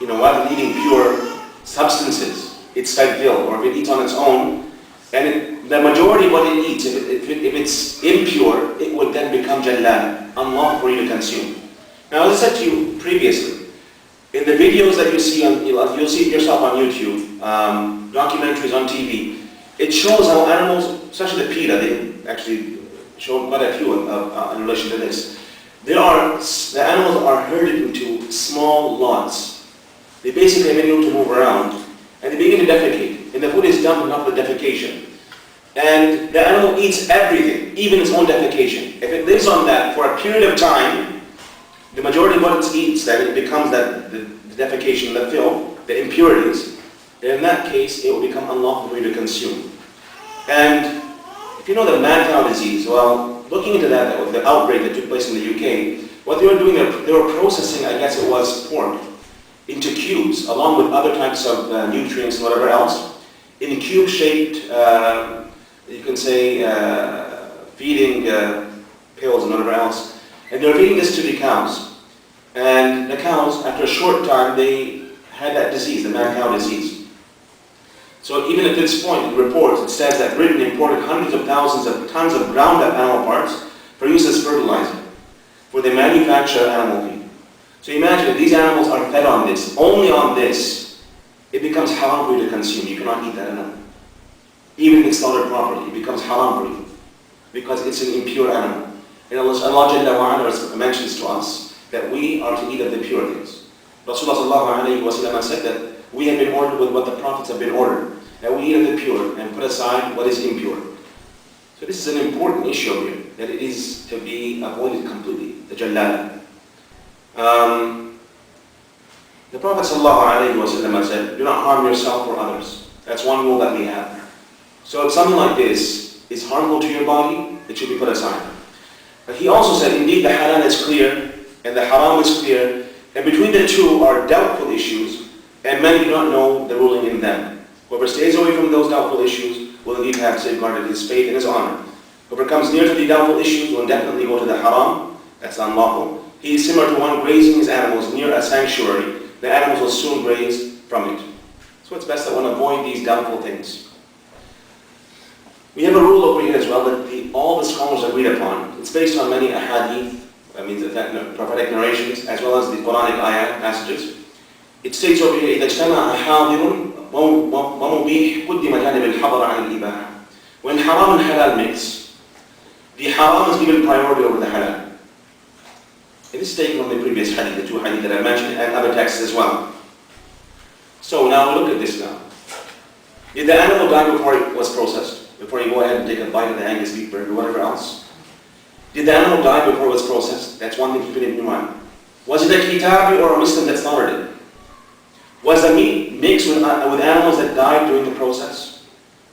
rather than eating pure substances, it's fat-filled, or if it eats on its own, and the majority of what it eats, if it's impure, it would then become jalal, unlawful for you to consume. Now, as I said to you previously, in the videos that you see, you'll see it yourself on YouTube, documentaries on TV, it shows how animals, especially the PETA, they actually show quite a few in relation to this. The animals are herded into small lots. They basically have any room to move around, and they begin to defecate, and the food is dumped enough with defecation. And the animal eats everything, even its own defecation. If it lives on that for a period of time, the majority of what it eats, then it becomes the defecation, the filth, the impurities. In that case, it will become unlawful for you to consume. And if you know the mad cow disease, well, looking into that, with the outbreak that took place in the UK, what they were doing, they were processing, I guess it was pork, into cubes, along with other types of nutrients and whatever else, in cube-shaped, you can say, feeding pills and whatever else. And they were feeding this to the cows. And the cows, after a short time, they had that disease, the mad cow disease. So even at this point, in reports, it says that Britain imported hundreds of thousands of tons of ground up animal parts for use as fertilizer, for the manufacture of animal feed. So imagine if these animals are fed on this, only on this, it becomes haram for you to consume. You cannot eat that animal. Even if it's slaughtered properly, it becomes haram for you, because it's an impure animal. And Allah Jalla wa Ala mentions to us that we are to eat of the pure things. Rasulullah said that we have been ordered with what the prophets have been ordered, that we eat of the pure and put aside what is impure. So this is an important issue here, that it is to be avoided completely, the jalala. The Prophet ﷺ said, do not harm yourself or others. That's one rule that we have. So if something like this is harmful to your body, it should be put aside. But he also said, indeed the halal is clear and the haram is clear, and between the two are doubtful issues, and many do not know the ruling in them. Whoever stays away from those doubtful issues will indeed have safeguarded his faith and his honor. Whoever comes near to the doubtful issues will definitely go to the haram, that's unlawful. He is similar to one grazing his animals near a sanctuary. The animals will soon graze from it. So it's best that one avoid these doubtful things. We have a rule over here as well that all the scholars agreed upon. It's based on many ahadith, that means prophetic narrations, as well as the Quranic ayah passages. It states over here, إِذَا اجْتَمَعَ حَاضِرٌ وَمُبِيحٌ قُدِّمَ جَانِبِ الْحَضَرَ عَنِ الْإِبَاحَةِ. When haram and halal mix, the haram is given priority over the halal. It is taken from the previous hadith, the two hadith that I mentioned, and other texts as well. So now we look at this now. Did the animal die before it was processed? Before you go ahead and take a bite of the Angus beef burger or whatever else? Did the animal die before it was processed? That's one thing to keep in your mind. Was it a kitabi or a Muslim that slaughtered it? Was the meat mixed with animals that died during the process?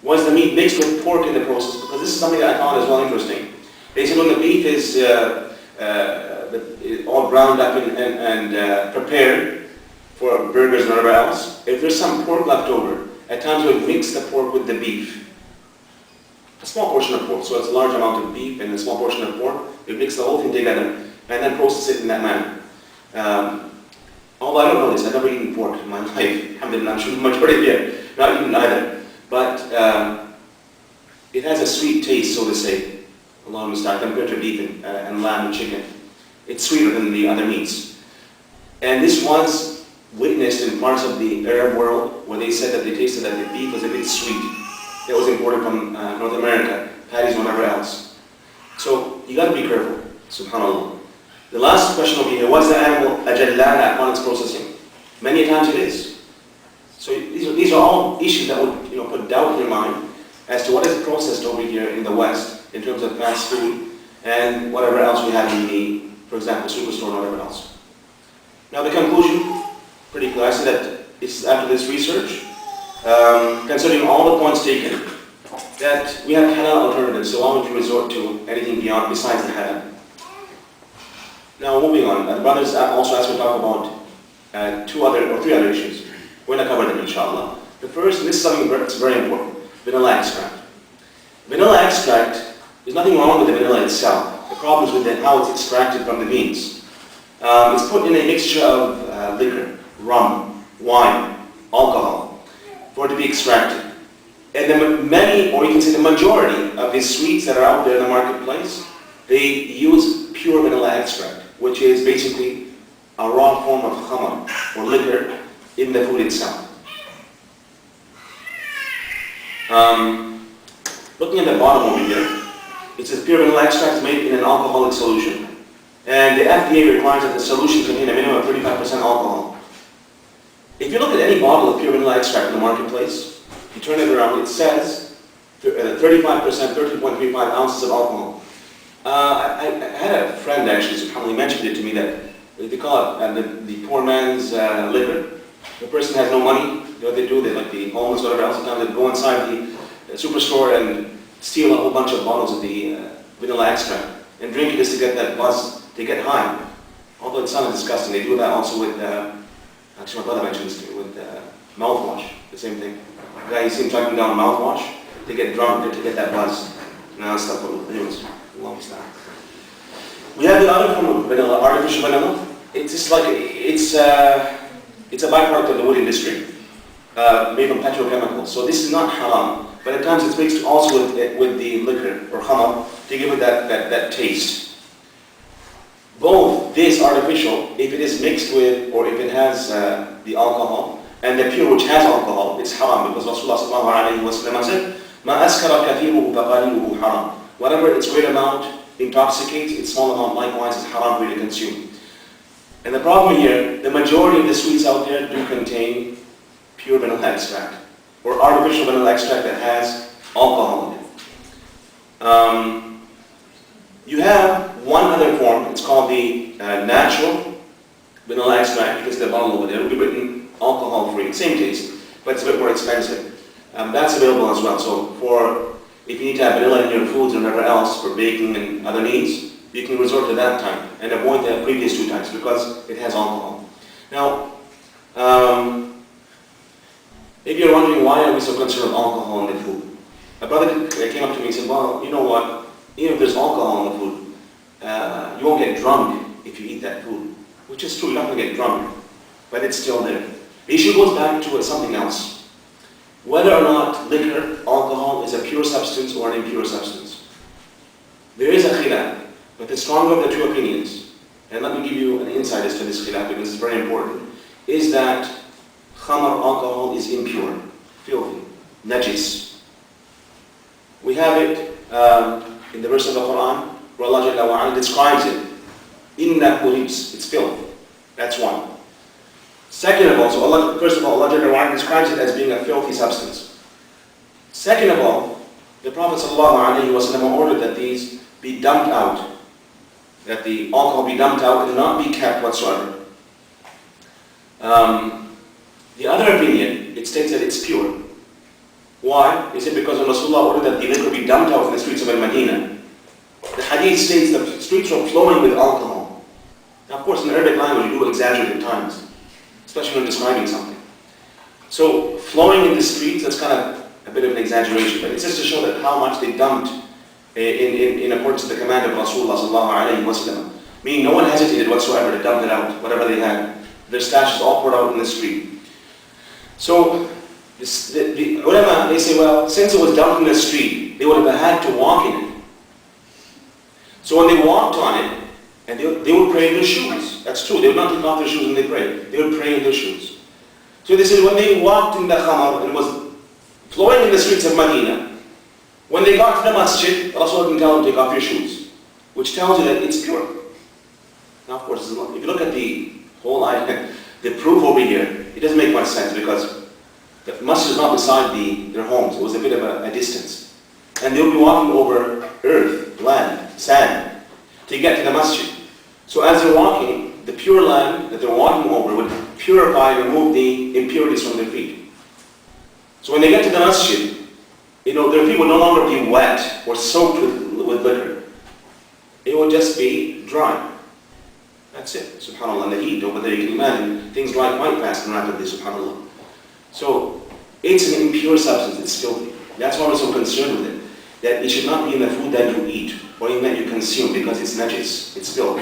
Was the meat mixed with pork in the process? Because this is something that I found as well interesting. They said when the beef is all ground up and prepared for burgers and whatever else, if there's some pork left over, at times we mix the pork with the beef. A small portion of pork, so it's a large amount of beef and a small portion of pork. We mix the whole thing together and then process it in that manner. Although I don't know this, I've never eaten pork in my life. Alhamdulillah, I'm sure the majority here, not eaten either. But it has a sweet taste, so to say, along with that, compared to beef and lamb and chicken. It's sweeter than the other meats. And this was witnessed in parts of the Arab world where they said that they tasted that the beef was a bit sweet. It was imported from North America, patties and whatever else. So you got to be careful, subhanAllah. The last question over here, was the animal a jallala upon its processing? Many times it is. So these are all issues that would put doubt in your mind as to what is processed over here in the West in terms of fast food and whatever else we have in the, for example, superstore and whatever else. Now the conclusion, pretty clear. I said that it's after this research, considering all the points taken, that we have halal alternatives, so why would you resort to anything besides the halal? Now moving on, the brothers also asked me to talk about three other issues. We're going to cover them inshallah. The first, and this is something that's very important, vanilla extract. Vanilla extract, there's nothing wrong with the vanilla itself. The problem is with how it's extracted from the beans. It's put in a mixture of liquor, rum, extracted. And many, or you can say the majority of these sweets that are out there in the marketplace, they use pure vanilla extract, which is basically a raw form of khamar, or liquor, in the food itself. Looking at the bottom over here, it says pure vanilla extract is made in an alcoholic solution. And the FDA requires that the solution contain a minimum of 35% alcohol. If you look at any bottle of pure vanilla extract in the marketplace, you turn it around, it says 35%, 13.35 ounces of alcohol. I had a friend actually, subhanAllah, mentioned it to me that they call it the poor man's liquor. The person has no money, you know what they do? They like the homeless, whatever else, sometimes they go inside the superstore and steal a whole bunch of bottles of the vanilla extract and drink it just to get that buzz, to get high. Although it sounds disgusting, they do that also with, actually my brother mentioned this to me, with mouthwash, the same thing. The guy you see him chugging down mouthwash, they get drunk to get that buzz. Now stuff, anyways, long time. We have the other form of vanilla, artificial vanilla. It's just like, it's a byproduct of the wood industry, made from petrochemicals. So this is not haram, but at times it's mixed also with the liquor or khamar to give it that taste. Both this artificial, if it is mixed with or if it has the alcohol, and the pure which has alcohol, it's haram because Rasulullah sallallahu alayhi wa sallam said, "Ma askara kathiruhu faqaliluhu haram." Whatever its great amount intoxicates, its small amount likewise is haram for you to consume. And the problem here, the majority of the sweets out there do contain pure vanilla extract or artificial vanilla extract that has alcohol in it. You have one other form, it's called the natural vanilla extract, because the bottle over there will be written alcohol free, same taste, but it's a bit more expensive. That's available as well. So if you need to have vanilla in your foods and whatever else for baking and other needs, you can resort to that type and avoid the previous two types because it has alcohol. Now, if you're wondering why are we so concerned with alcohol in the food, a brother came up to me and said, well, you know what, even if there's alcohol in the food, you won't get drunk if you eat that food, which is true, you're not going to get drunk, but it's still there. The issue goes back to something else. Whether or not liquor, alcohol, is a pure substance or an impure substance. There is a khilaf. But the stronger of the two opinions, and let me give you an insight as to this khilaf because it's very important, is that khamar, alcohol, is impure, filthy, najis. We have it in the verse of the Quran where Allah Jalla wa Ala describes it. Innahu rijs, it's filth. That's one. Second of all, first of all, Allah Jalla wa Ala describes it as being a filthy substance. Second of all, the Prophet ﷺ ordered that these be dumped out, that the alcohol be dumped out and not be kept whatsoever. The other opinion, it states that it's pure. Why? Is it because when Rasulullah ordered that the liquor be dumped out in the streets of Al-Madinah, the hadith states the streets were flowing with alcohol. Now of course in Arabic language you do exaggerate at times, especially when describing something. So flowing in the streets, that's kind of a bit of an exaggeration, but it's just to show that how much they dumped in accordance with the command of Rasulullah sallallahu alayhi wa sallam. Meaning no one hesitated whatsoever to dump it out, whatever they had. Their stashes all poured out in the street. So the ulama, they say, well, since it was dumped in the street, they would have had to walk in it. So when they walked on it, and they would pray in their shoes. That's true, they would not take off their shoes when they prayed. They would pray in their shoes. So they said when they walked in the khamar, and it was flowing in the streets of Medina, when they got to the masjid, Rasulullah didn't tell them to take off your shoes, which tells you that it's pure. Now, of course, if you look at the whole ayah, the proof over here, it doesn't make much sense because the masjid is not beside their homes. It was a bit of a distance. And they'll be walking over earth, land, sand, to get to the masjid. So as they're walking, the pure land that they're walking over would purify and remove the impurities from their feet. So when they get to the masjid, their feet would no longer be wet or soaked with liquor. It would just be dry. That's it. SubhanAllah, and the heat over there, you can imagine things dry quite fast and rapidly, SubhanAllah. So it's an impure substance, it's filthy. That's why we're so concerned with it. That it should not be in the food that you eat or in that you consume because it's najis, it's filth.